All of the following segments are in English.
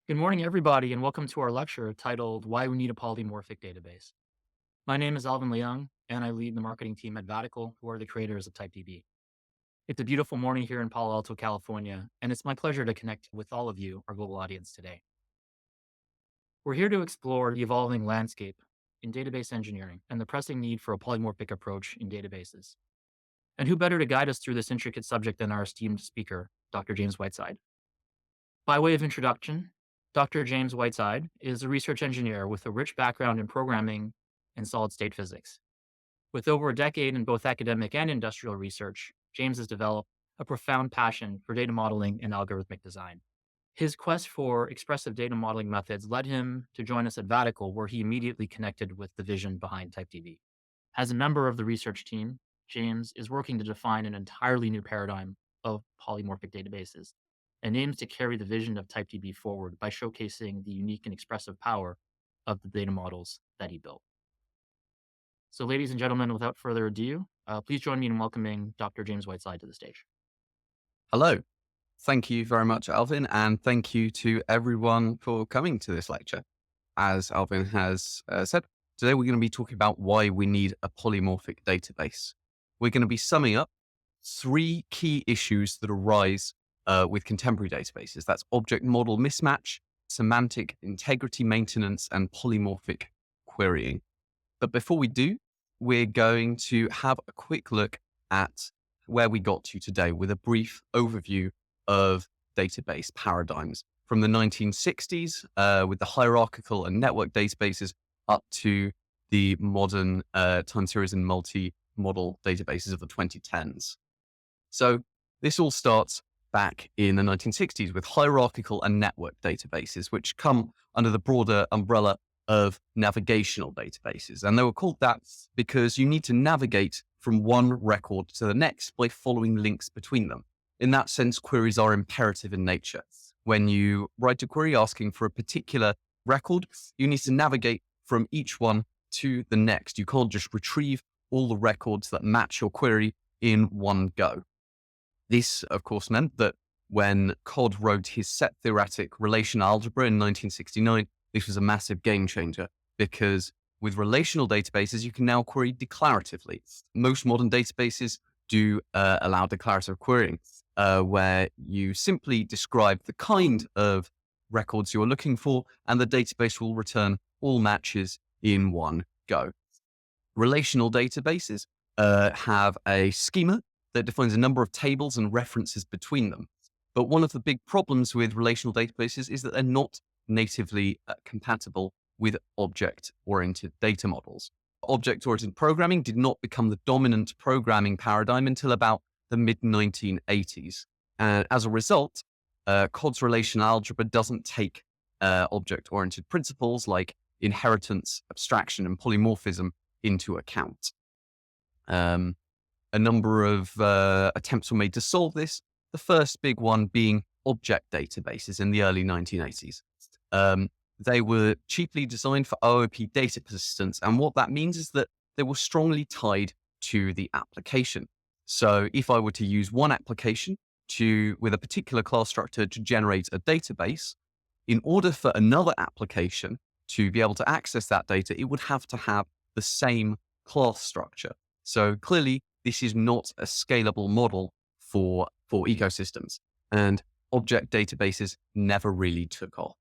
Good morning, everybody, and welcome to our lecture titled Why We Need a Polymorphic Database. My name is Alvin Leung, and I lead the marketing team at Vatical, who are the creators of TypeDB. It's a beautiful morning here in Palo Alto, California, and it's my pleasure to connect with all of you, our global audience, today. We're here to explore the evolving landscape in database engineering and the pressing need for a polymorphic approach in databases. And who better to guide us through this intricate subject than our esteemed speaker, Dr. James Whiteside? By way of introduction, Dr. James Whiteside is a research engineer with a rich background in programming and solid state physics. With over a decade in both academic and industrial research, James has developed a profound passion for data modeling and algorithmic design. His quest for expressive data modeling methods led him to join us at Vatical, where he immediately connected with the vision behind TypeDB. As a member of the research team, James is working to define an entirely new paradigm of polymorphic databases and aims to carry the vision of TypeDB forward by showcasing the unique and expressive power of the data models that he built. So, ladies and gentlemen, without further ado, please join me in welcoming Dr. James Whiteside to the stage. Hello. Thank you very much, Alvin, and thank you to everyone for coming to this lecture. As Alvin has said, today we're going to be talking about why we need a polymorphic database. We're going to be summing up three key issues that arise with contemporary databases. That's object model mismatch, semantic integrity maintenance, and polymorphic querying. But before we do, we're going to have a quick look at where we got to today with a brief overview of database paradigms from the 1960s with the hierarchical and network databases up to the modern time series and multi-model databases of the 2010s. So this all starts back in the 1960s with hierarchical and network databases, which come under the broader umbrella of navigational databases. And they were called that because you need to navigate from one record to the next by following links between them. In that sense, queries are imperative in nature. When you write a query asking for a particular record, you need to navigate from each one to the next. You can't just retrieve all the records that match your query in one go. This, of course, meant that when Codd wrote his set-theoretic relational algebra in 1969, this was a massive game changer because with relational databases, you can now query declaratively. Most modern databases do allow declarative querying, where you simply describe the kind of records you're looking for, and the database will return all matches in one go. Relational databases have a schema that defines a number of tables and references between them. But one of the big problems with relational databases is that they're not natively compatible with object-oriented data models. Object-oriented programming did not become the dominant programming paradigm until about the mid-1980s. And as a result, Codd's relational algebra doesn't take object-oriented principles like inheritance, abstraction, and polymorphism into account. A number of attempts were made to solve this, the first big one being object databases in the early 1980s. They were cheaply designed for OOP data persistence, and what that means is that they were strongly tied to the application. So if I were to use one application with a particular class structure to generate a database, in order for another application to be able to access that data, it would have to have the same class structure. So clearly, this is not a scalable model for ecosystems, and object databases never really took off.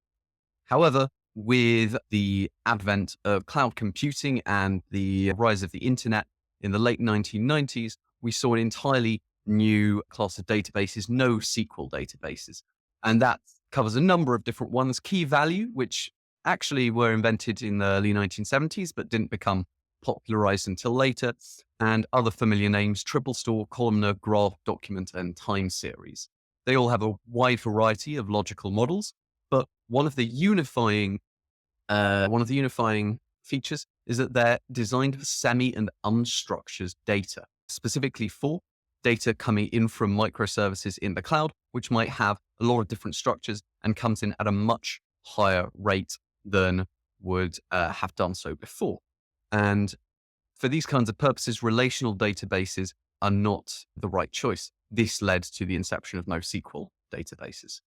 However, with the advent of cloud computing and the rise of the internet in the late 1990s, we saw an entirely new class of databases, NoSQL databases. And that covers a number of different ones. Key value, which actually were invented in the early 1970s, but didn't become popularized until later, and other familiar names, triple store, columnar, graph, document, and time series. They all have a wide variety of logical models, but one of the unifying features is that they're designed for semi and unstructured data, specifically for data coming in from microservices in the cloud, which might have a lot of different structures and comes in at a much higher rate than would have done so before. And for these kinds of purposes, relational databases are not the right choice. This led to the inception of NoSQL databases.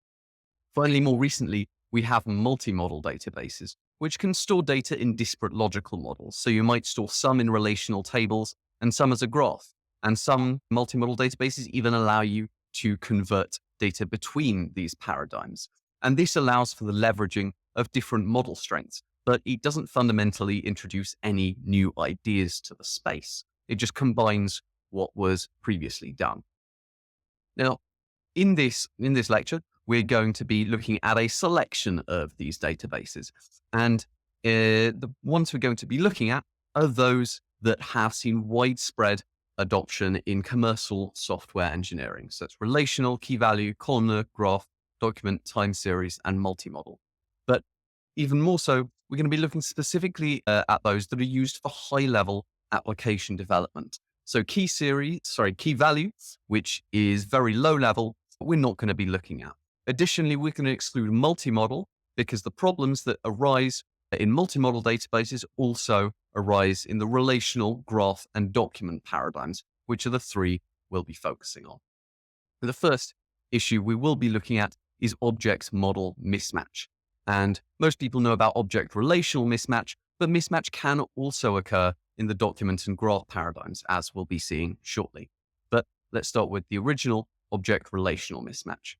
Finally, more recently, we have multi-model databases, which can store data in disparate logical models. So you might store some in relational tables and some as a graph. And some multi-model databases even allow you to convert data between these paradigms. And this allows for the leveraging of different model strengths, but it doesn't fundamentally introduce any new ideas to the space. It just combines what was previously done. Now, in this lecture, we're going to be looking at a selection of these databases. And the ones we're going to be looking at are those that have seen widespread adoption in commercial software engineering. So it's relational, key value, columnar, graph, document, time series, and multimodal. But even more so, we're going to be looking specifically at those that are used for high-level application development. So key value, which is very low level, we're not going to be looking at. Additionally, we're going to exclude multimodal because the problems that arise in multimodal databases also arise in the relational, graph, and document paradigms, which are the three we'll be focusing on. The first issue we will be looking at is object-model mismatch. And most people know about object-relational mismatch, but mismatch can also occur in the document and graph paradigms, as we'll be seeing shortly. But let's start with the original object-relational mismatch.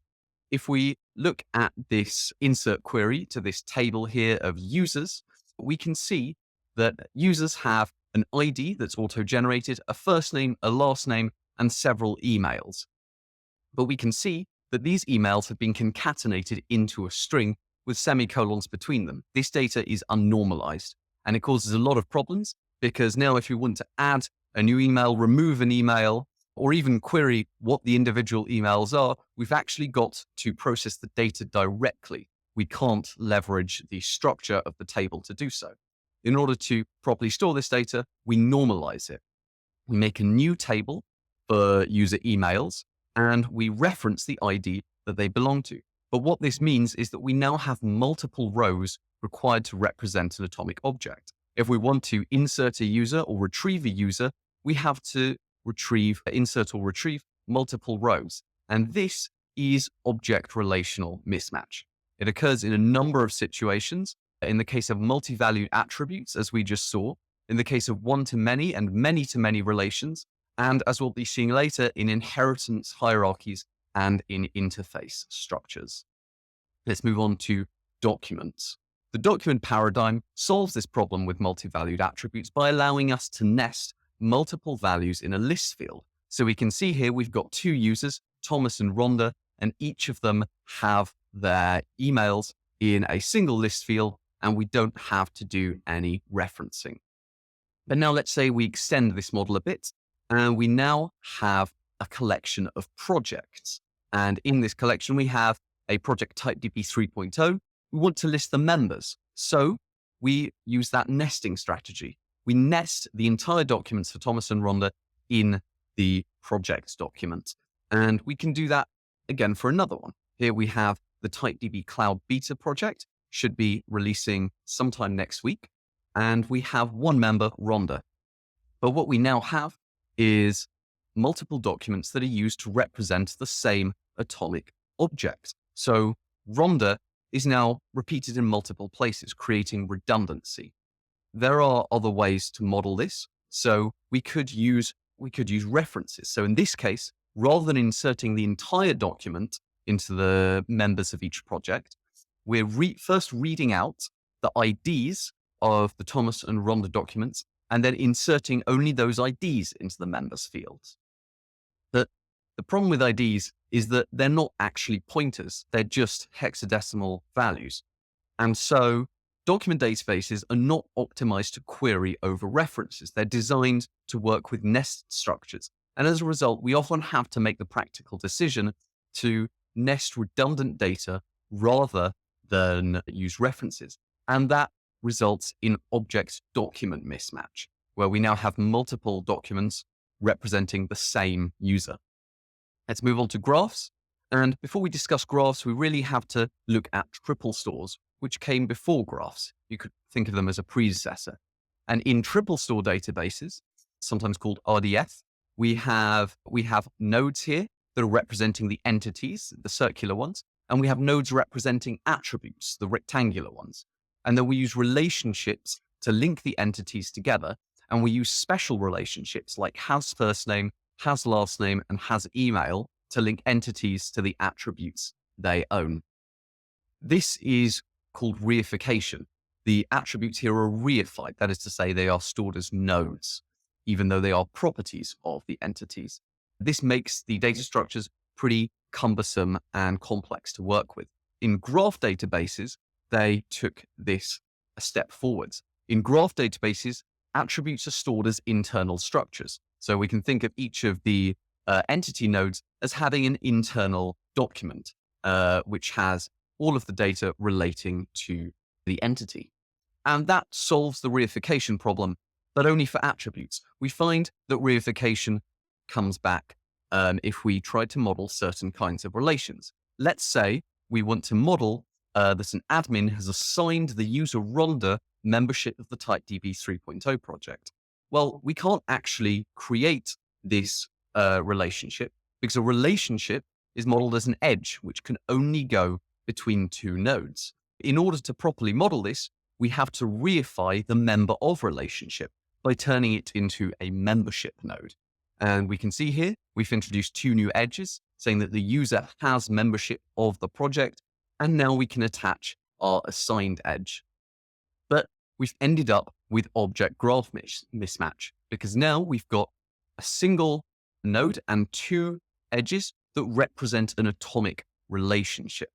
If we look at this insert query to this table here of users, we can see that users have an ID that's auto-generated, a first name, a last name, and several emails. But we can see that these emails have been concatenated into a string with semicolons between them. This data is unnormalized, and it causes a lot of problems because now if you want to add a new email, remove an email, or even query what the individual emails are, we've actually got to process the data directly. We can't leverage the structure of the table to do so. In order to properly store this data, we normalize it. We make a new table for user emails, and we reference the ID that they belong to. But what this means is that we now have multiple rows required to represent an atomic object. If we want to insert a user or retrieve a user, we have to insert or retrieve multiple rows. And this is object-relational mismatch. It occurs in a number of situations. In the case of multi-valued attributes, as we just saw, in the case of one-to-many and many-to-many relations, and as we'll be seeing later, in inheritance hierarchies and in interface structures. Let's move on to documents. The document paradigm solves this problem with multi-valued attributes by allowing us to nest multiple values in a list field. So we can see here we've got two users, Thomas and Rhonda, and each of them have their emails in a single list field, and we don't have to do any referencing. But now let's say we extend this model a bit, and we now have a collection of projects. And in this collection, we have a project TypeDB 3.0. We want to list the members. So we use that nesting strategy. We nest the entire documents for Thomas and Rhonda in the project document. And we can do that again for another one. Here we have the TypeDB Cloud Beta project, should be releasing sometime next week. And we have one member, Rhonda. But what we now have is multiple documents that are used to represent the same atomic object. So Rhonda is now repeated in multiple places, creating redundancy. There are other ways to model this. So we could use references. So in this case, rather than inserting the entire document into the members of each project, we're first reading out the IDs of the Thomas and Rhonda documents, and then inserting only those IDs into the members fields. The problem with IDs is that they're not actually pointers. They're just hexadecimal values. And so document databases are not optimized to query over references. They're designed to work with nested structures. And as a result, we often have to make the practical decision to nest redundant data rather than use references. And that results in object-document mismatch, where we now have multiple documents representing the same user. Let's move on to graphs. And before we discuss graphs, we really have to look at triple stores, which came before graphs. You could think of them as a predecessor. And in triple store databases, sometimes called RDF, we have nodes here that are representing the entities, the circular ones, and we have nodes representing attributes, the rectangular ones. And then we use relationships to link the entities together, and we use special relationships like has first name, has last name, and has email to link entities to the attributes they own. This is called reification. The attributes here are reified, that is to say they are stored as nodes, even though they are properties of the entities. This makes the data structures pretty cumbersome and complex to work with. In graph databases, they took this a step forwards. In graph databases, attributes are stored as internal structures. So we can think of each of the entity nodes as having an internal document, which has all of the data relating to the entity. And that solves the reification problem, but only for attributes. We find that reification comes back if we try to model certain kinds of relations. Let's say we want to model that an admin has assigned the user Rhonda membership of the TypeDB 3.0 project. Well, we can't actually create this relationship because a relationship is modeled as an edge, which can only go between two nodes. In order to properly model this, we have to reify the member of relationship by turning it into a membership node. And we can see here, we've introduced two new edges saying that the user has membership of the project. And now we can attach our assigned edge. But we've ended up with object graph mismatch because now we've got a single node and two edges that represent an atomic relationship.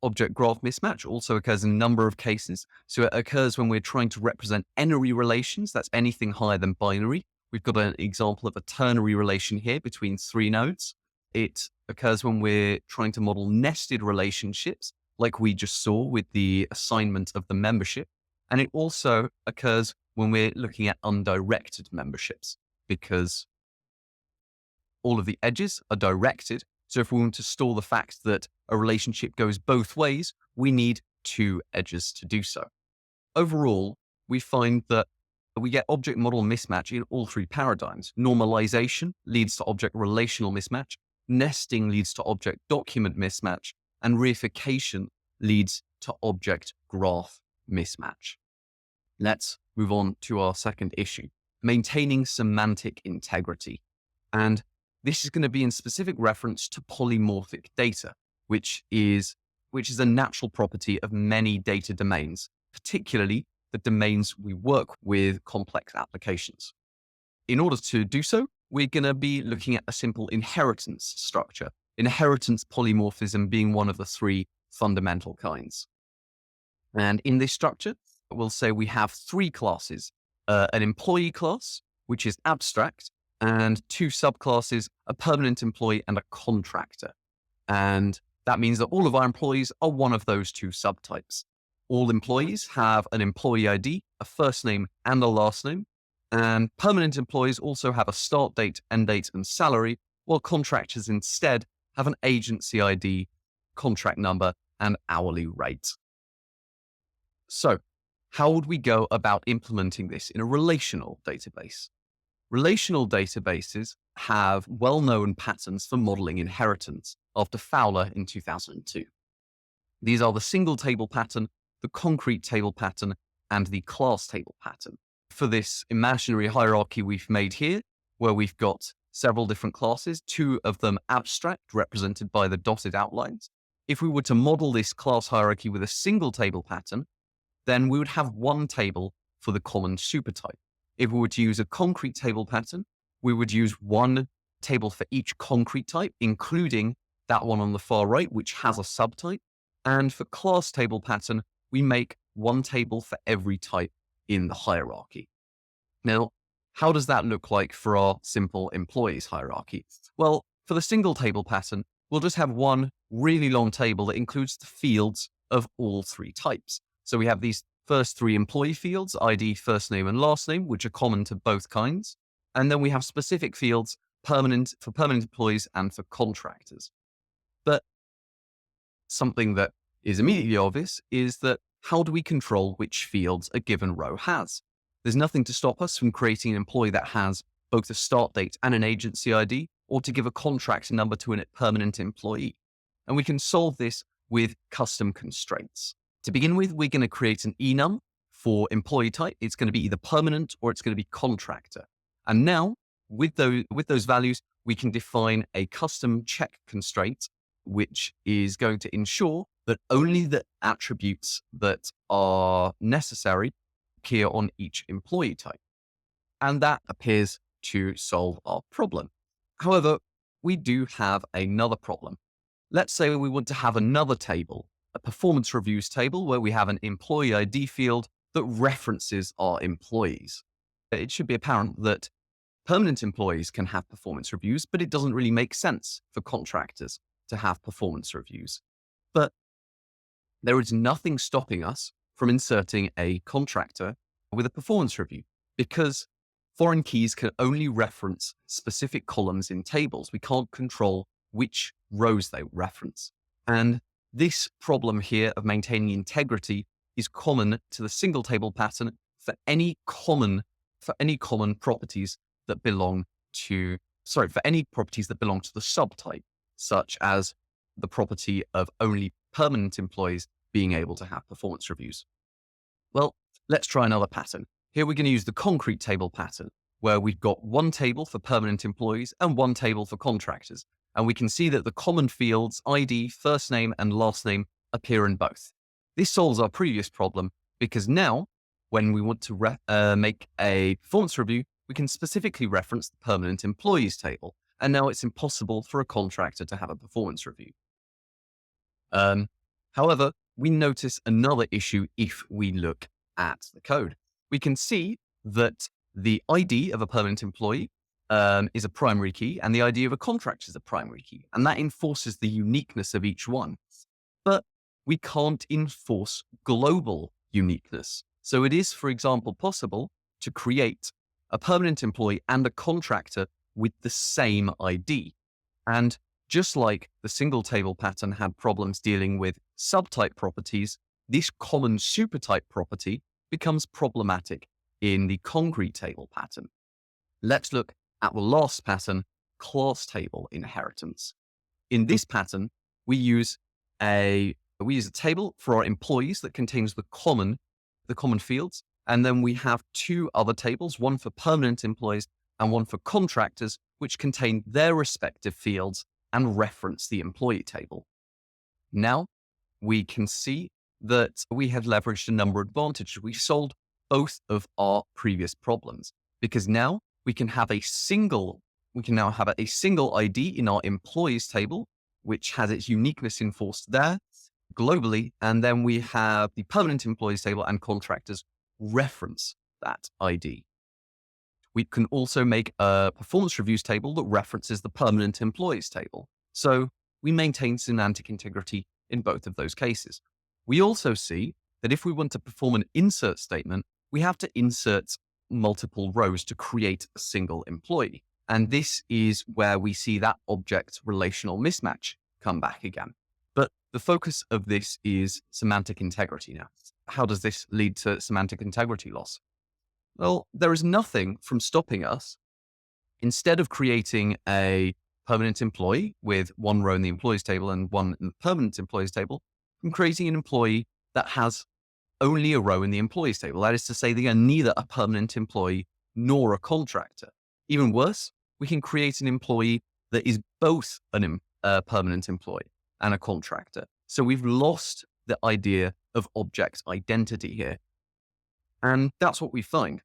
Object graph mismatch also occurs in a number of cases. So it occurs when we're trying to represent n-ary relations. That's anything higher than binary. We've got an example of a ternary relation here between three nodes. It occurs when we're trying to model nested relationships, like we just saw with the assignment of the membership. And it also occurs when we're looking at undirected memberships, because all of the edges are directed. So if we want to store the fact that a relationship goes both ways, we need two edges to do so. Overall, we find that we get object model mismatch in all three paradigms. Normalization leads to object relational mismatch. Nesting leads to object document mismatch, and reification leads to object graph mismatch. Let's move on to our second issue, maintaining semantic integrity. And this is going to be in specific reference to polymorphic data, which is a natural property of many data domains, particularly the domains we work with complex applications. In order to do so, we're going to be looking at a simple inheritance structure, inheritance polymorphism being one of the three fundamental kinds. And in this structure, we'll say we have three classes, an employee class, which is abstract, and two subclasses, a permanent employee and a contractor. And that means that all of our employees are one of those two subtypes. All employees have an employee ID, a first name and a last name. And permanent employees also have a start date, end date, and salary, while contractors instead have an agency ID, contract number, and hourly rate. So, how would we go about implementing this in a relational database? Relational databases have well-known patterns for modeling inheritance after Fowler in 2002. These are the single table pattern, the concrete table pattern, and the class table pattern. For this imaginary hierarchy we've made here, where we've got several different classes, two of them abstract, represented by the dotted outlines. If we were to model this class hierarchy with a single table pattern, then we would have one table for the common supertype. If we were to use a concrete table pattern, we would use one table for each concrete type, including that one on the far right, which has a subtype. And for class table pattern, we make one table for every type in the hierarchy. Now, how does that look like for our simple employees hierarchy? Well, for the single table pattern, we'll just have one really long table that includes the fields of all three types. So we have these first three employee fields, ID, first name, and last name, which are common to both kinds. And then we have specific fields for permanent employees and for contractors. But something that is immediately obvious is that how do we control which fields a given row has? There's nothing to stop us from creating an employee that has both a start date and an agency ID, or to give a contract number to a permanent employee. And we can solve this with custom constraints. To begin with, we're going to create an enum for employee type. It's going to be either permanent or it's going to be contractor. And now with those values, we can define a custom check constraint, which is going to ensure that only the attributes that are necessary appear on each employee type. And that appears to solve our problem. However, we do have another problem. Let's say we want to have another table, a performance reviews table, where we have an employee ID field that references our employees. It should be apparent that permanent employees can have performance reviews, but it doesn't really make sense for contractors to have performance reviews. But there is nothing stopping us from inserting a contractor with a performance review, because foreign keys can only reference specific columns in tables. We can't control which rows they reference. And this problem here of maintaining integrity is common to the single table pattern for any common properties that belong to, for any properties that belong to the subtype, such as the property of only permanent employees being able to have performance reviews. Well, let's try another pattern. Here we're going to use the concrete table pattern, where we've got one table for permanent employees and one table for contractors. And we can see that the common fields, ID, first name, and last name, appear in both. This solves our previous problem, because now, when we want to make a performance review, we can specifically reference the permanent employees table. And now it's impossible for a contractor to have a performance review. However, we notice another issue if we look at the code. We can see that the ID of a permanent employee is a primary key, and the ID of a contractor is a primary key, and that enforces the uniqueness of each one. But we can't enforce global uniqueness. So it is, for example, possible to create a permanent employee and a contractor with the same ID. And just like the single table pattern had problems dealing with subtype properties, this common supertype property becomes problematic in the concrete table pattern. Let's look at the last pattern, class table inheritance. In this pattern, we use a table for our employees that contains the common fields. And then we have two other tables, one for permanent employees and one for contractors, which contain their respective fields and reference the employee table. Now we can see that we have leveraged a number of advantages. We've solved both of our previous problems, because now we can have a single ID in our employees table, which has its uniqueness enforced there globally. And then we have the permanent employees table and contractors reference that ID. We can also make a performance reviews table that references the permanent employees table. So we maintain semantic integrity in both of those cases. We also see that if we want to perform an insert statement, we have to insert multiple rows to create a single employee. And this is where we see that object-relational mismatch come back again. But the focus of this is semantic integrity now. How does this lead to semantic integrity loss? Well, there is nothing from stopping us, instead of creating a permanent employee with one row in the employees table and one in the permanent employees table, from creating an employee that has only a row in the employees table. That is to say, they are neither a permanent employee nor a contractor. Even worse, we can create an employee that is both a permanent employee and a contractor. So we've lost the idea of object identity here. And that's what we find.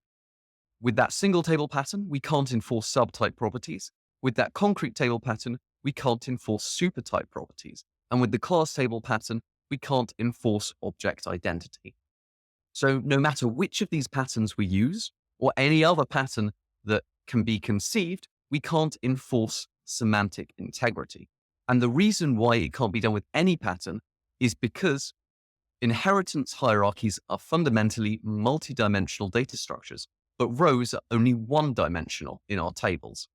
With that single table pattern, we can't enforce subtype properties. With that concrete table pattern, we can't enforce supertype properties. And with the class table pattern, we can't enforce object identity. So no matter which of these patterns we use, or any other pattern that can be conceived, we can't enforce semantic integrity. And the reason why it can't be done with any pattern is because inheritance hierarchies are fundamentally multi-dimensional data structures, but rows are only one-dimensional in our tables.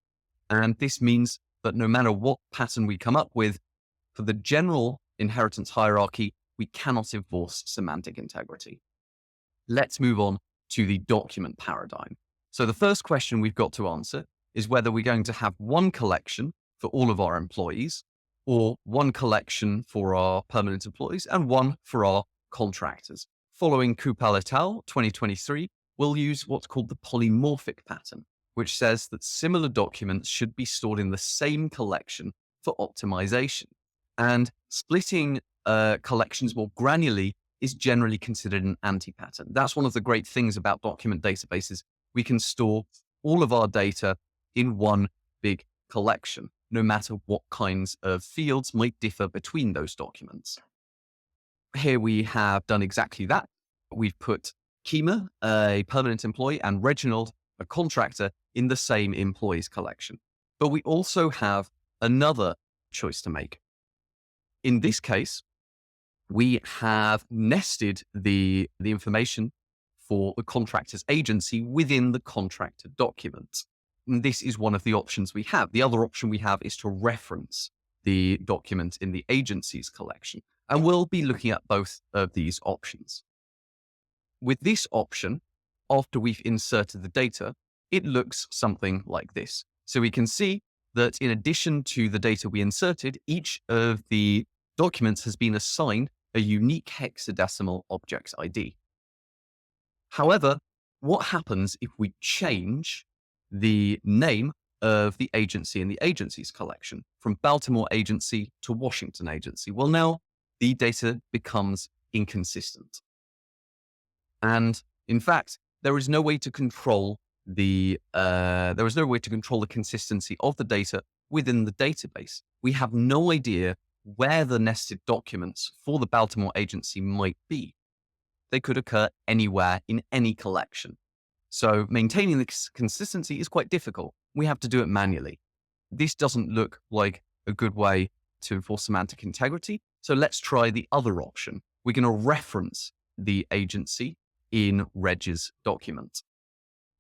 And this means that no matter what pattern we come up with, for the general inheritance hierarchy, we cannot enforce semantic integrity. Let's move on to the document paradigm. So the first question we've got to answer is whether we're going to have one collection for all of our employees, or one collection for our permanent employees and one for our contractors. Following Kupal et al. 2023, we'll use what's called the polymorphic pattern, which says that similar documents should be stored in the same collection for optimization. And splitting collections more granularly is generally considered an anti-pattern. That's one of the great things about document databases. We can store all of our data in one big collection, no matter what kinds of fields might differ between those documents. Here we have done exactly that. We've put Kima, a permanent employee, and Reginald, a contractor, in the same employees collection. But we also have another choice to make. In this case, we have nested the information for the contractor's agency within the contractor document. And this is one of the options we have. The other option we have is to reference the document in the agency's collection. And we'll be looking at both of these options. With this option, after we've inserted the data, it looks something like this. So we can see that in addition to the data we inserted, each of the documents has been assigned a unique hexadecimal object ID. However, what happens if we change the name of the agency in the agency's collection from Baltimore agency to Washington agency? Well, now the data becomes inconsistent. And in fact, there is no way to control the consistency of the data within the database. We have no idea where the nested documents for the Baltimore agency might be. They could occur anywhere in any collection. So maintaining the consistency is quite difficult. We have to do it manually. This doesn't look like a good way to enforce semantic integrity. So let's try the other option. We're going to reference the agency in Reg's document.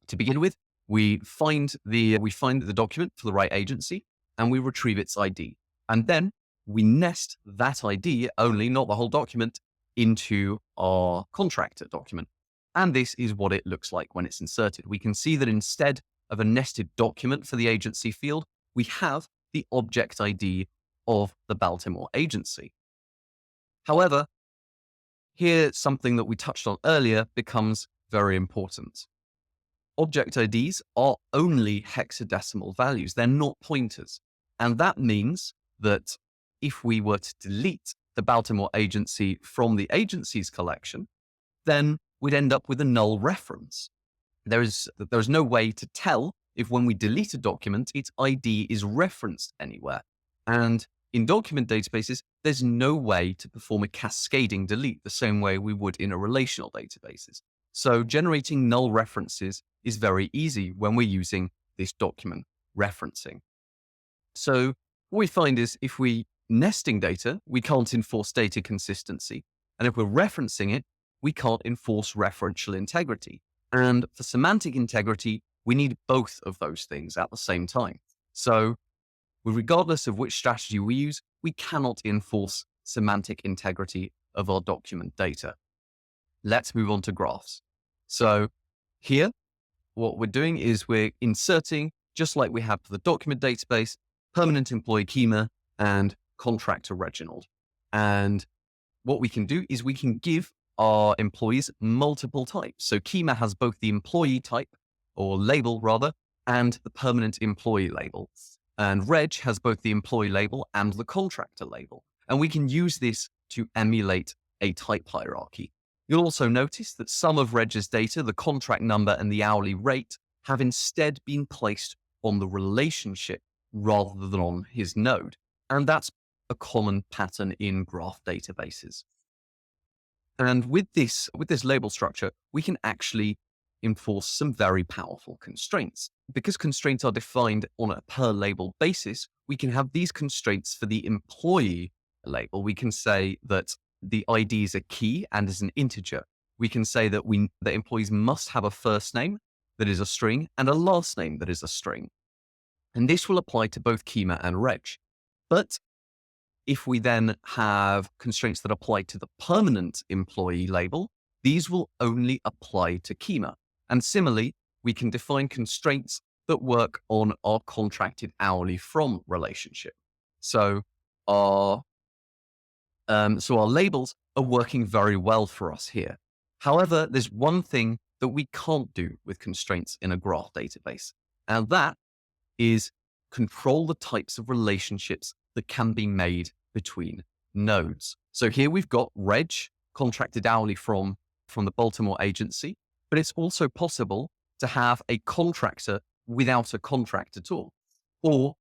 To begin with, we find the document for the right agency and we retrieve its ID. And then we nest that ID only, not the whole document, into our contractor document. And this is what it looks like when it's inserted. We can see that instead of a nested document for the agency field, we have the object ID of the Baltimore agency. However, here something that we touched on earlier becomes very important. Object IDs are only hexadecimal values. They're not pointers. And that means that if we were to delete the Baltimore agency from the agency's collection, then we'd end up with a null reference. There's no way to tell if when we delete a document, its ID is referenced anywhere. And in document databases, there's no way to perform a cascading delete the same way we would in a relational databases. So generating null references is very easy when we're using this document referencing. So what we find is if we nesting data, we can't enforce data consistency. And if we're referencing it, we can't enforce referential integrity. And for semantic integrity, we need both of those things at the same time. So regardless of which strategy we use, we cannot enforce semantic integrity of our document data. Let's move on to graphs. So here, what we're doing is we're inserting, just like we have for the document database, permanent employee Kima and contractor Reginald. And what we can do is we can give our employees multiple types. So Kima has both the employee type, or label rather, and the permanent employee label. And Reg has both the employee label and the contractor label. And we can use this to emulate a type hierarchy. You'll also notice that some of Reg's data, the contract number and the hourly rate, have instead been placed on the relationship rather than on his node. And that's a common pattern in graph databases. And with this label structure, we can actually enforce some very powerful constraints. Because constraints are defined on a per label basis, we can have these constraints for the employee label. We can say that the ID is a key and is an integer. We can say that employees must have a first name that is a string and a last name that is a string. And this will apply to both Kima and Reg. But if we then have constraints that apply to the permanent employee label, these will only apply to Kima. And similarly, we can define constraints that work on our contracted hourly from relationship. So our so our labels are working very well for us here. However, there's one thing that we can't do with constraints in a graph database, and that is control the types of relationships that can be made between nodes. So here we've got Reg contracted hourly from the Baltimore agency, but it's also possible to have a contractor without a contract at all, or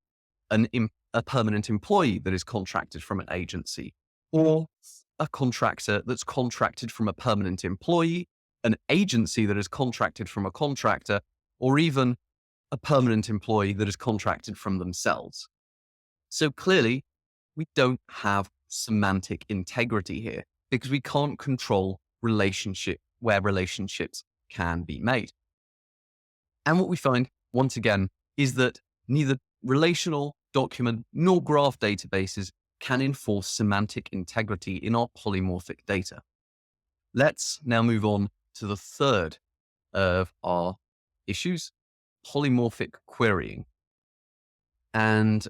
a permanent employee that is contracted from an agency, or a contractor that's contracted from a permanent employee, an agency that is contracted from a contractor, or even a permanent employee that is contracted from themselves. So clearly, we don't have semantic integrity here because we can't control where relationships can be made. And what we find, once again, is that neither relational, document, nor graph databases can enforce semantic integrity in our polymorphic data. Let's now move on to the third of our issues, polymorphic querying. And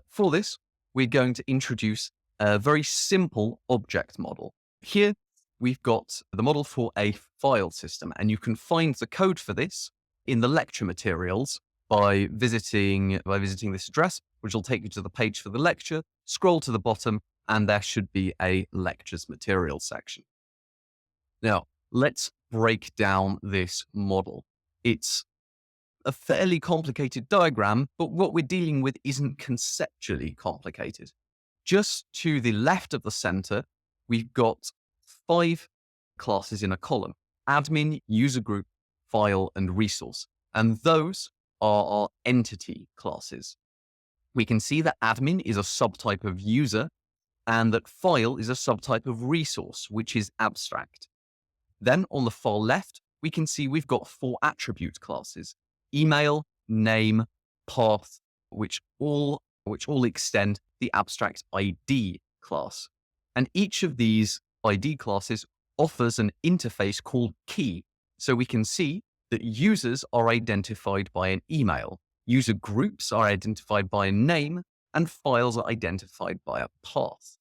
for this, we're going to introduce a very simple object model. Here, we've got the model for a file system, and you can find the code for this in the lecture materials by visiting this address, which will take you to the page for the lecture, scroll to the bottom, and there should be a lectures material section. Now, let's break down this model. It's a fairly complicated diagram, but what we're dealing with isn't conceptually complicated. Just to the left of the center, we've got 5 classes in a column: admin, user group, file, and resource. And those are our entity classes. We can see that admin is a subtype of user and that file is a subtype of resource, which is abstract. Then on the far left, we can see we've got 4 attribute classes: email, name, path, which all extend the abstract ID class. And each of these ID classes offers an interface called key. So we can see that users are identified by an email, user groups are identified by a name, and files are identified by a path.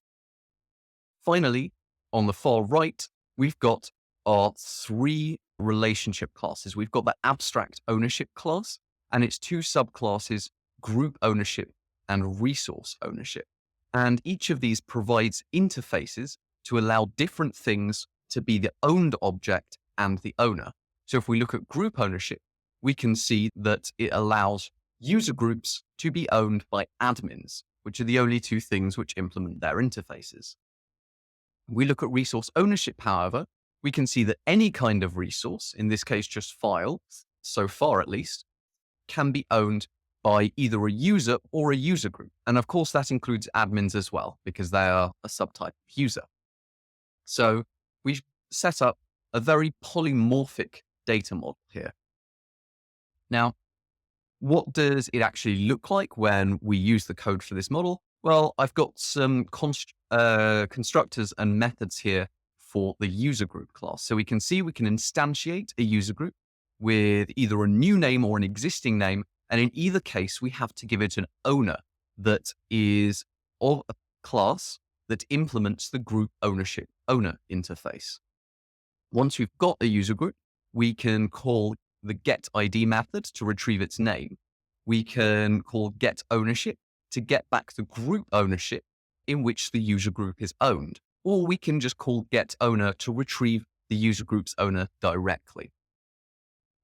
Finally, on the far right, we've got our 3 relationship classes. We've got the abstract ownership class and its 2 subclasses, group ownership and resource ownership. And each of these provides interfaces to allow different things to be the owned object and the owner. So if we look at group ownership, we can see that it allows user groups to be owned by admins, which are the only 2 things which implement their interfaces. We look at resource ownership, however, we can see that any kind of resource, in this case just file, so far at least, can be owned by either a user or a user group. And of course, that includes admins as well, because they are a subtype of user. So we've set up a very polymorphic data model here. Now, what does it actually look like when we use the code for this model? Well, I've got some constructors and methods here for the user group class. So we can see we can instantiate a user group with either a new name or an existing name. And in either case, we have to give it an owner that is of a class that implements the group ownership owner interface. Once we've got a user group, we can call the getID method to retrieve its name. We can call getOwnership to get back the group ownership in which the user group is owned. Or we can just call getOwner to retrieve the user group's owner directly.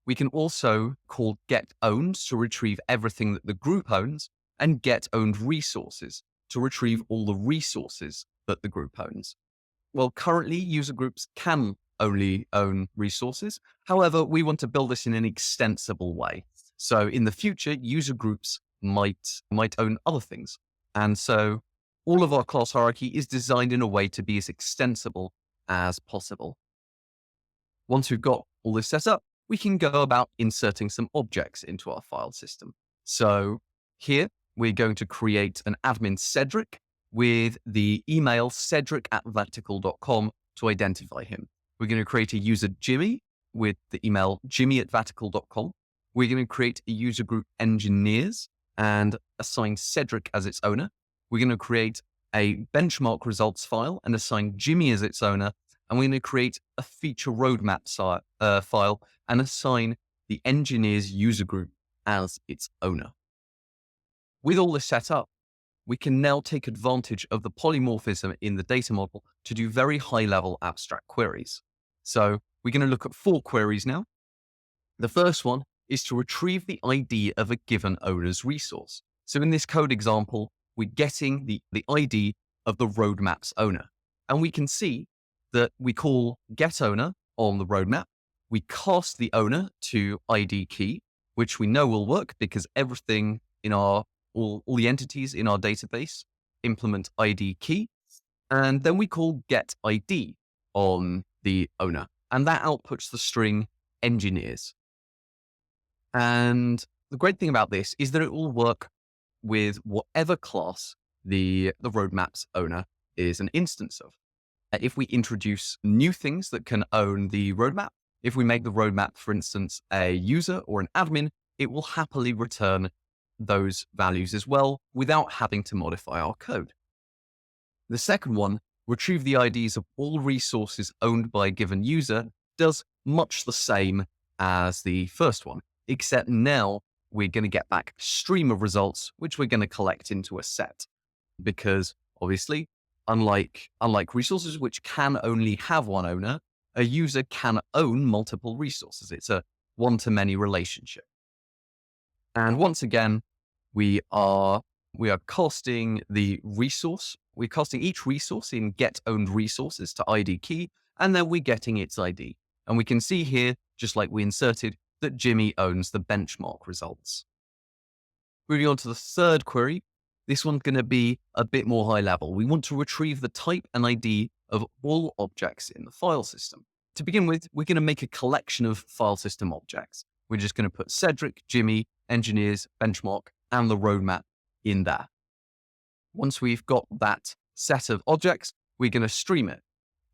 We can also call getOwned to retrieve everything that the group owns, and getOwnedResources to retrieve all the resources that the group owns. Well, currently user groups can only own resources. However, we want to build this in an extensible way. So in the future, user groups might own other things. And so all of our class hierarchy is designed in a way to be as extensible as possible. Once we've got all this set up, we can go about inserting some objects into our file system. So here we're going to create an admin Cedric with the email cedric@vatical.com to identify him. We're going to create a user Jimmy with the email jimmy@vatical.com. We're going to create a user group engineers and assign Cedric as its owner. We're going to create a benchmark results file and assign Jimmy as its owner. And we're going to create a feature roadmap file and assign the engineer's user group as its owner. With all this set up, we can now take advantage of the polymorphism in the data model to do very high-level abstract queries. So we're going to look at 4 queries now. The first one is to retrieve the ID of a given owner's resource. So in this code example, we're getting the ID of the roadmap's owner. And we can see that we call getOwner on the roadmap. We cast the owner to ID key, which we know will work because everything in all the entities in our database implement ID key. And then we call getID on the owner. And that outputs the string engineers. And the great thing about this is that it will work with whatever class the roadmap's owner is an instance of. If we introduce new things that can own the roadmap, if we make the roadmap, for instance, a user or an admin, it will happily return those values as well without having to modify our code. The second one, retrieve the IDs of all resources owned by a given user, does much the same as the first one, except now we're going to get back a stream of results, which we're going to collect into a set. Because obviously, unlike resources which can only have one owner, a user can own multiple resources. It's a one-to-many relationship. And once again, we are casting the resource. We're casting each resource in getOwned resources to ID key, and then we're getting its ID. And we can see here, just like we inserted, that Jimmy owns the benchmark results. Moving on to the third query, this one's going to be a bit more high level. We want to retrieve the type and ID of all objects in the file system. To begin with, we're going to make a collection of file system objects. We're just going to put Cedric, Jimmy, engineers, benchmark, and the roadmap in there. Once we've got that set of objects, we're going to stream it.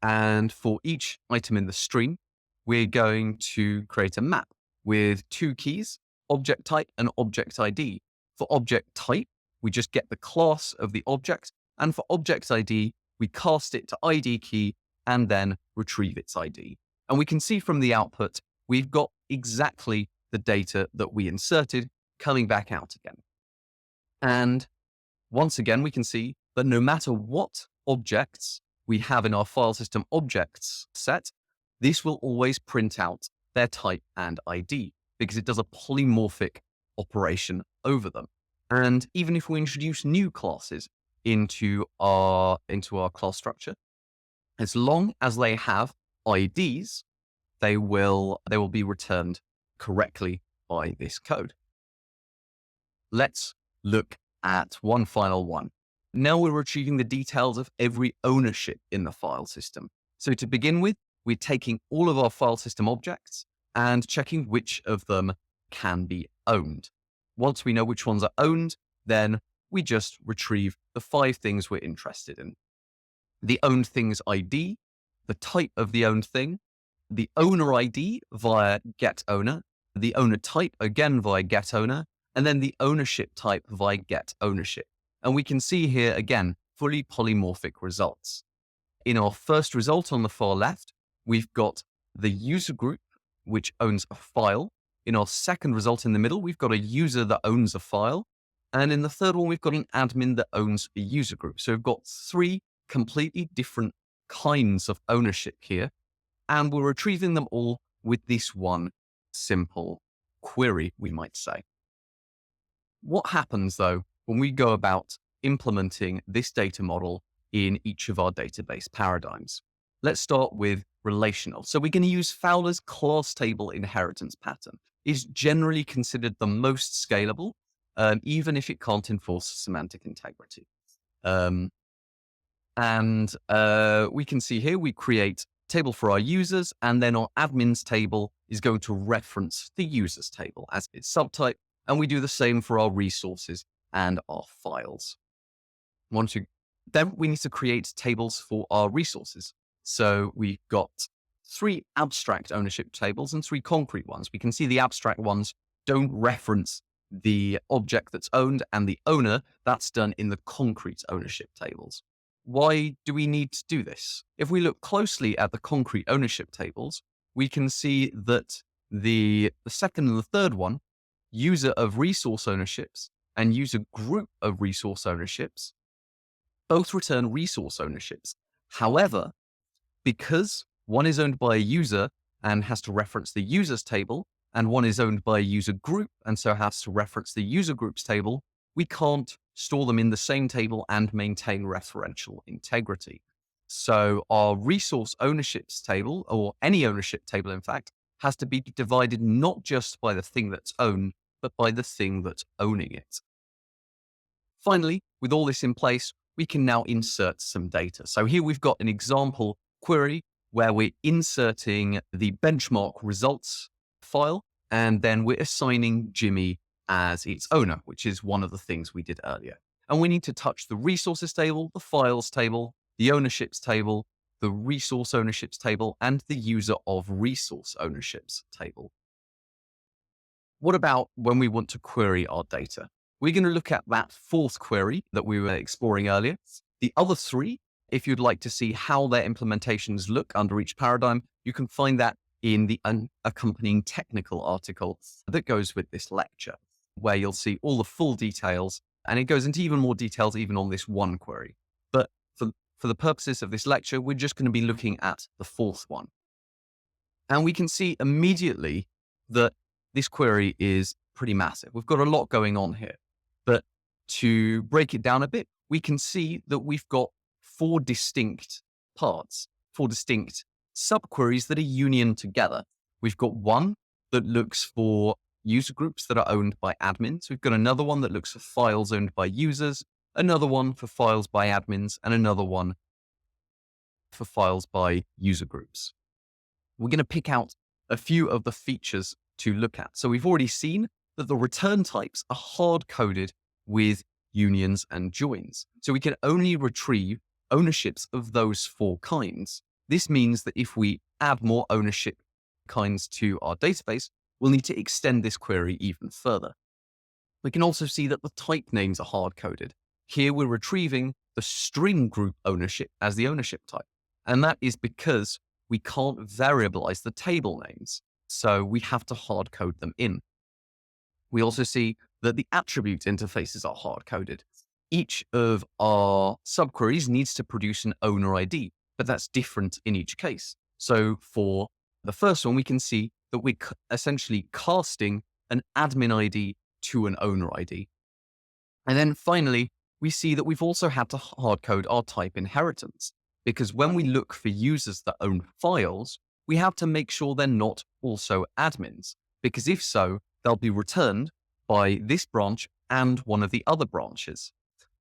And for each item in the stream, we're going to create a map with 2 keys, object type and object ID. For object type, we just get the class of the object. And for object ID, we cast it to ID key and then retrieve its ID. And we can see from the output, we've got exactly the data that we inserted coming back out again. And once again, we can see that no matter what objects we have in our file system objects set, this will always print out their type and ID because it does a polymorphic operation over them. And even if we introduce new classes into our class structure, as long as they have IDs, they will be returned correctly by this code. Let's look at one final one. Now we're retrieving the details of every ownership in the file system. So to begin with, we're taking all of our file system objects and checking which of them can be owned. Once we know which ones are owned, then we just retrieve the 5 things we're interested in. The owned thing's ID, the type of the owned thing, the owner ID via getOwner, the owner type again via getOwner, and then the ownership type via getOwnership. And we can see here again, fully polymorphic results. In our first result on the far left, we've got the user group, which owns a file. In our second result in the middle, we've got a user that owns a file. And in the third one, we've got an admin that owns a user group. So we've got 3 completely different kinds of ownership here. And we're retrieving them all with this one simple query, we might say. What happens though, when we go about implementing this data model in each of our database paradigms? Let's start with relational. So we're going to use Fowler's class table inheritance pattern. It's generally considered the most scalable, even if it can't enforce semantic integrity. We can see here, we create a table for our users, and then our admins table is going to reference the users table as its subtype. And we do the same for our resources and our files. Then we need to create tables for our resources. So we've got 3 abstract ownership tables and 3 concrete ones. We can see the abstract ones don't reference the object that's owned and the owner, that's done in the concrete ownership tables. Why do we need to do this? If we look closely at the concrete ownership tables, we can see that the second and the third one, user of resource ownerships and user group of resource ownerships, both return resource ownerships. However, because one is owned by a user and has to reference the users table, and one is owned by a user group and so has to reference the user groups table, we can't store them in the same table and maintain referential integrity. So our resource ownerships table, or any ownership table in fact, has to be divided not just by the thing that's owned, but by the thing that's owning it. Finally, with all this in place, we can now insert some data. So here we've got an example query where we're inserting the benchmark results file, and then we're assigning Jimmy as its owner, which is one of the things we did earlier. And we need to touch the resources table, the files table, the ownerships table, the resource ownerships table, and the user of resource ownerships table. What about when we want to query our data? We're going to look at that fourth query that we were exploring earlier. The other three, if you'd like to see how their implementations look under each paradigm, you can find that in the accompanying technical article that goes with this lecture, where you'll see all the full details, and it goes into even more details even on this one query. But for the purposes of this lecture, we're just going to be looking at the fourth one. And we can see immediately that this query is pretty massive. We've got a lot going on here. But to break it down a bit, we can see that we've got four distinct parts, four distinct subqueries that are union together. We've got one that looks for user groups that are owned by admins. We've got another one that looks for files owned by users, another one for files by admins, and another one for files by user groups. We're going to pick out a few of the features to look at. So we've already seen that the return types are hard-coded with unions and joins. So we can only retrieve ownerships of those four kinds. This means that if we add more ownership kinds to our database, we'll need to extend this query even further. We can also see that the type names are hard-coded. Here we're retrieving the string group ownership as the ownership type. And that is because we can't variabilize the table names. So we have to hard code them in. We also see that the attribute interfaces are hard coded. Each of our subqueries needs to produce an owner ID, but that's different in each case. So for the first one, we can see that we're essentially casting an admin ID to an owner ID. And then finally, we see that we've also had to hard code our type inheritance, because when we look for users that own files, we have to make sure they're not also admins, because if so, they'll be returned by this branch and one of the other branches.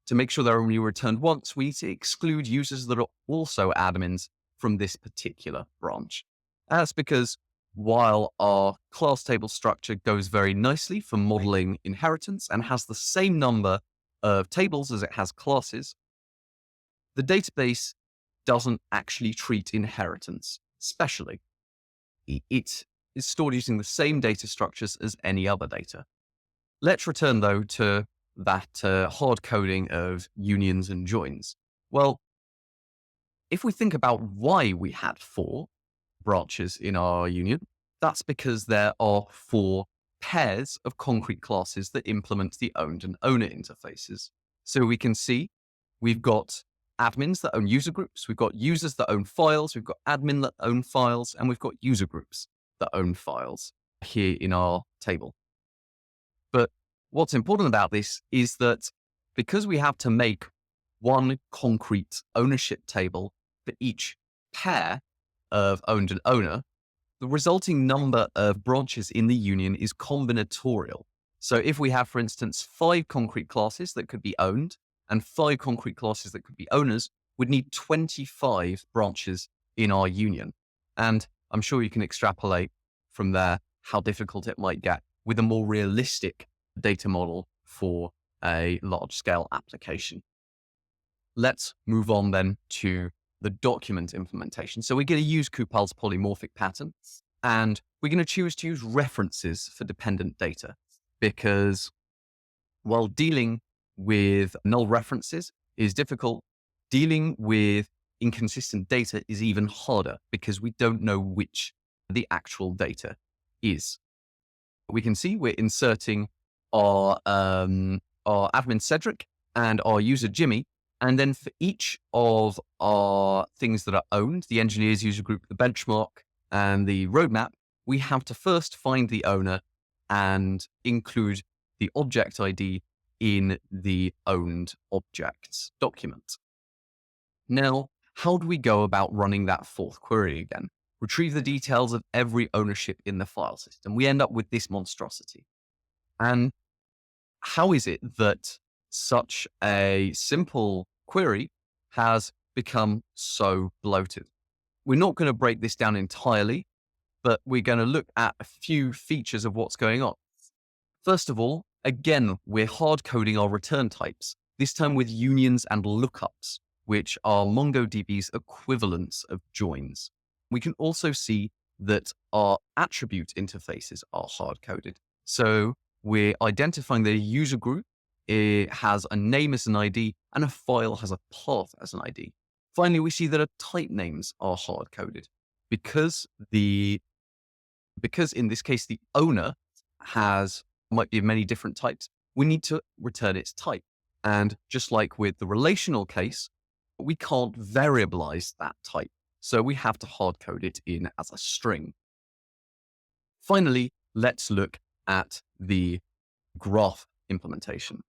To make sure they're only returned once, we need to exclude users that are also admins from this particular branch. And that's because while our class table structure goes very nicely for modeling inheritance and has the same number of tables as it has classes, the database doesn't actually treat inheritance specially. It is stored using the same data structures as any other data. Let's return, though, to that hard coding of unions and joins. Well, if we think about why we had four branches in our union, that's because there are four pairs of concrete classes that implement the owned and owner interfaces. So we can see we've got admins that own user groups, we've got users that own files, we've got admin that own files, and we've got user groups that own files here in our table. But what's important about this is that because we have to make one concrete ownership table for each pair of owned and owner, the resulting number of branches in the union is combinatorial. So if we have, for instance, 5 concrete classes that could be owned and 5 concrete classes that could be owners, we'd need 25 branches in our union. And I'm sure you can extrapolate from there how difficult it might get with a more realistic data model for a large-scale application. Let's move on then to the document implementation. So we're going to use Kupal's polymorphic pattern, and we're going to choose to use references for dependent data, because While dealing with null references is difficult, dealing with inconsistent data is even harder because we don't know which the actual data is. We can see we're inserting our admin Cedric and our user Jimmy. And then for each of our things that are owned, the engineers user group, the benchmark, and the roadmap, we have to first find the owner and include the object ID in the owned objects document. Now, how do we go about running that fourth query again? Retrieve the details of every ownership in the file system. We end up with this monstrosity. And how is it that such a simple query has become so bloated? We're not going to break this down entirely, but we're going to look at a few features of what's going on. First of all, again, we're hard coding our return types, this time with unions and lookups, which are MongoDB's equivalents of joins. We can also see that our attribute interfaces are hard coded. So we're identifying the user group. It has a name as an ID and a file has a path as an ID. Finally, we see that our type names are hard coded because in this case, the owner might be of many different types. We need to return its type. And just like with the relational case, we can't variabilize that type. So we have to hard code it in as a string. Finally, let's look at the graph implementation.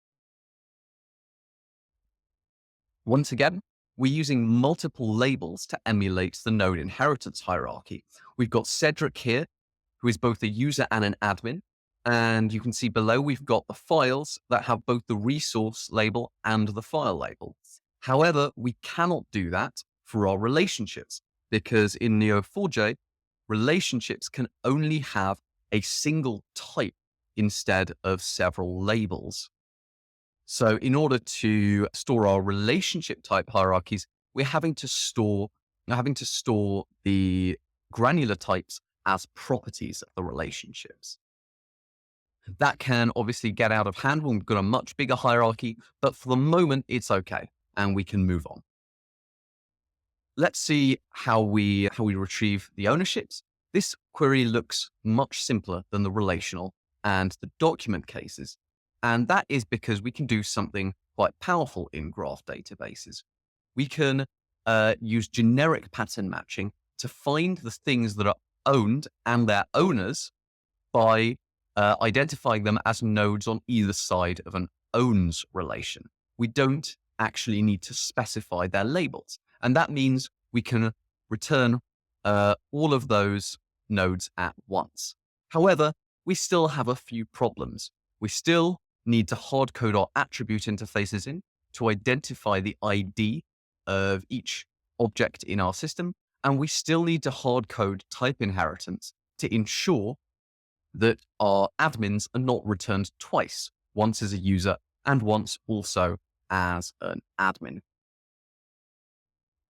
Once again, we're using multiple labels to emulate the node inheritance hierarchy. We've got Cedric here, who is both a user and an admin. And you can see below, we've got the files that have both the resource label and the file label. However, we cannot do that for our relationships because in Neo4j, relationships can only have a single type instead of several labels. So in order to store our relationship type hierarchies, we're having to store the granular types as properties of the relationships. That can obviously get out of hand when we've got a much bigger hierarchy, but for the moment, it's okay, and we can move on. Let's see how we retrieve the ownerships. This query looks much simpler than the relational and the document cases, and that is because we can do something quite powerful in graph databases. We can use generic pattern matching to find the things that are owned and their owners by identifying them as nodes on either side of an owns relation. We don't actually need to specify their labels. And that means we can return all of those nodes at once. However, we still have a few problems. We still need to hard code our attribute interfaces in to identify the ID of each object in our system. And we still need to hard code type inheritance to ensure that our admins are not returned twice, once as a user and once also as an admin.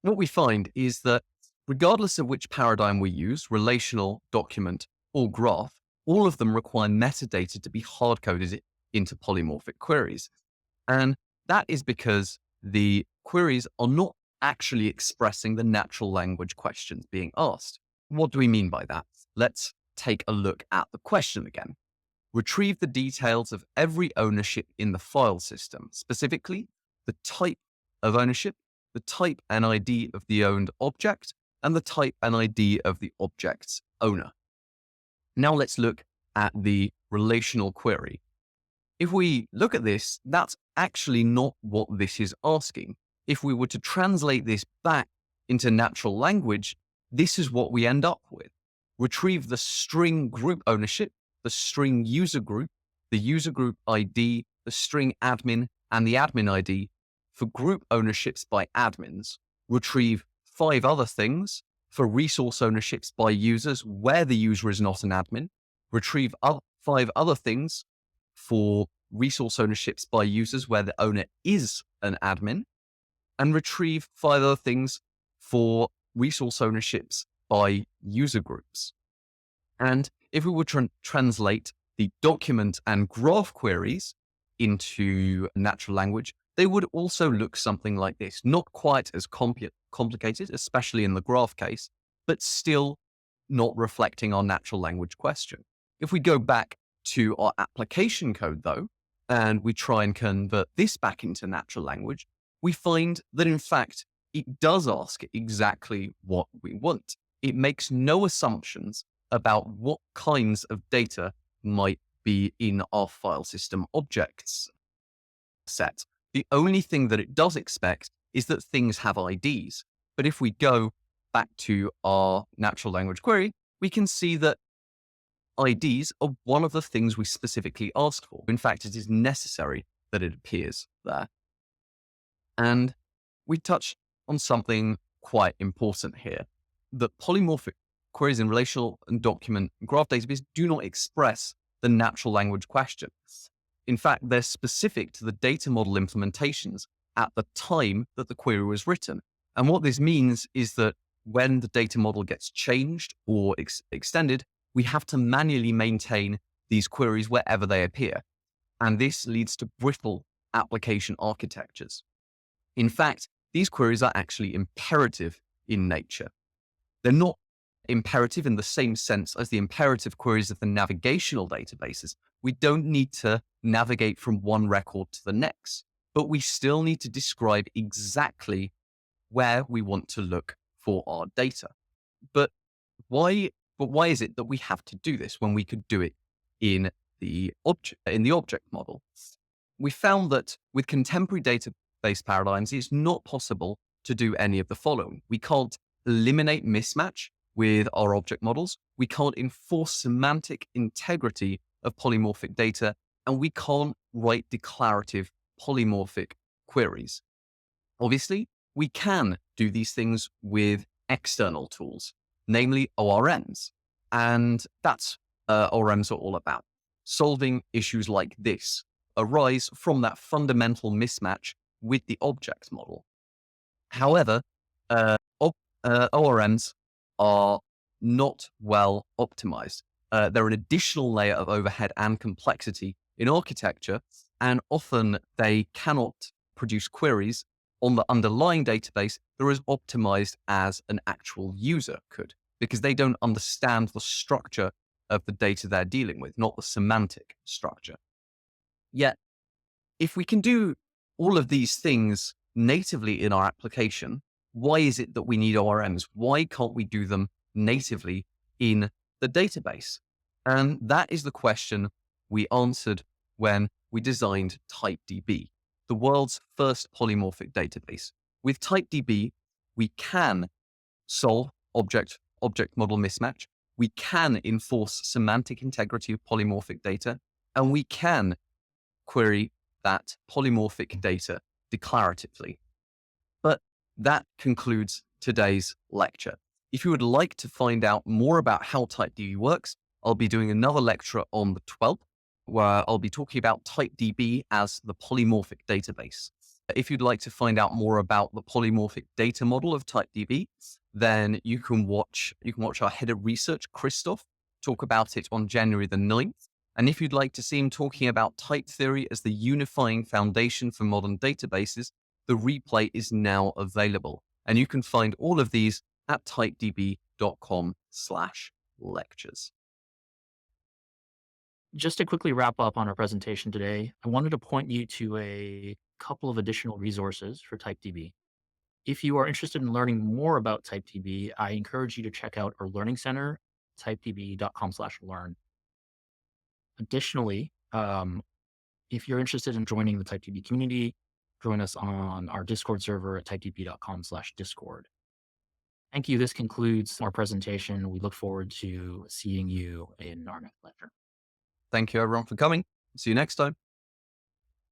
What we find is that regardless of which paradigm we use, relational, document, or graph, all of them require metadata to be hard-coded into polymorphic queries. And that is because the queries are not actually expressing the natural language questions being asked. What do we mean by that? Let's take a look at the question again. Retrieve the details of every ownership in the file system, specifically the type of ownership, the type and ID of the owned object, and the type and ID of the object's owner. Now let's look at the relational query. If we look at this, that's actually not what this is asking. If we were to translate this back into natural language, this is what we end up with. Retrieve the string group ownership, the string user group, the user group ID, the string admin, and the admin ID for group ownerships by admins. Retrieve 5 other things for resource ownerships by users where the user is not an admin. Retrieve 5 other things for resource ownerships by users where the owner is an admin. And retrieve 5 other things for resource ownerships by user groups. And if we were to translate the document and graph queries, into natural language, they would also look something like this. Not quite as complicated, especially in the graph case, but still not reflecting our natural language question. If we go back to our application code, though, and we try and convert this back into natural language, we find that in fact, it does ask exactly what we want. It makes no assumptions about what kinds of data might be in our file system objects set. The only thing that it does expect is that things have IDs. But if we go back to our natural language query, we can see that IDs are one of the things we specifically asked for. In fact, it is necessary that it appears there. And we touch on something quite important here, that polymorphic queries in relational and document and graph database do not express the natural language questions. In fact, they're specific to the data model implementations at the time that the query was written. And what this means is that when the data model gets changed or extended, we have to manually maintain these queries wherever they appear. And this leads to brittle application architectures. In fact, these queries are actually imperative in nature. They're not imperative in the same sense as the imperative queries of the navigational databases. We don't need to navigate from one record to the next, but we still need to describe exactly where we want to look for our data. But why is it that we have to do this when we could do it in the object model? We found that with contemporary database paradigms, it's not possible to do any of the following. We can't eliminate mismatch with our object models. We can't enforce semantic integrity of polymorphic data, and we can't write declarative polymorphic queries. Obviously, we can do these things with external tools, namely ORMs. And that's ORMs are all about. Solving issues like this arise from that fundamental mismatch with the object model. However, ORMs are not well optimized. They're an additional layer of overhead and complexity in architecture, and often they cannot produce queries on the underlying database that are as optimized as an actual user could, because they don't understand the structure of the data they're dealing with, not the semantic structure. Yet, if we can do all of these things natively in our application, why is it that we need ORMs? Why can't we do them natively in the database? And that is the question we answered when we designed TypeDB, the world's first polymorphic database. With TypeDB, we can solve object model mismatch. We can enforce semantic integrity of polymorphic data, and we can query that polymorphic data declaratively. But that concludes today's lecture. If you would like to find out more about how TypeDB works, I'll be doing another lecture on the 12th, where I'll be talking about TypeDB as the polymorphic database. If you'd like to find out more about the polymorphic data model of TypeDB, then you can watch our head of research, Christoph, talk about it on January the 9th. And if you'd like to see him talking about type theory as the unifying foundation for modern databases, the replay is now available. And you can find all of these at typedb.com/lectures. Just to quickly wrap up on our presentation today, I wanted to point you to a couple of additional resources for TypeDB. If you are interested in learning more about TypeDB, I encourage you to check out our Learning Center, typedb.com/learn. Additionally, if you're interested in joining the TypeDB community, join us on our Discord server at typedb.com/discord. Thank you. This concludes our presentation. We look forward to seeing you in our next lecture. Thank you everyone for coming. See you next time.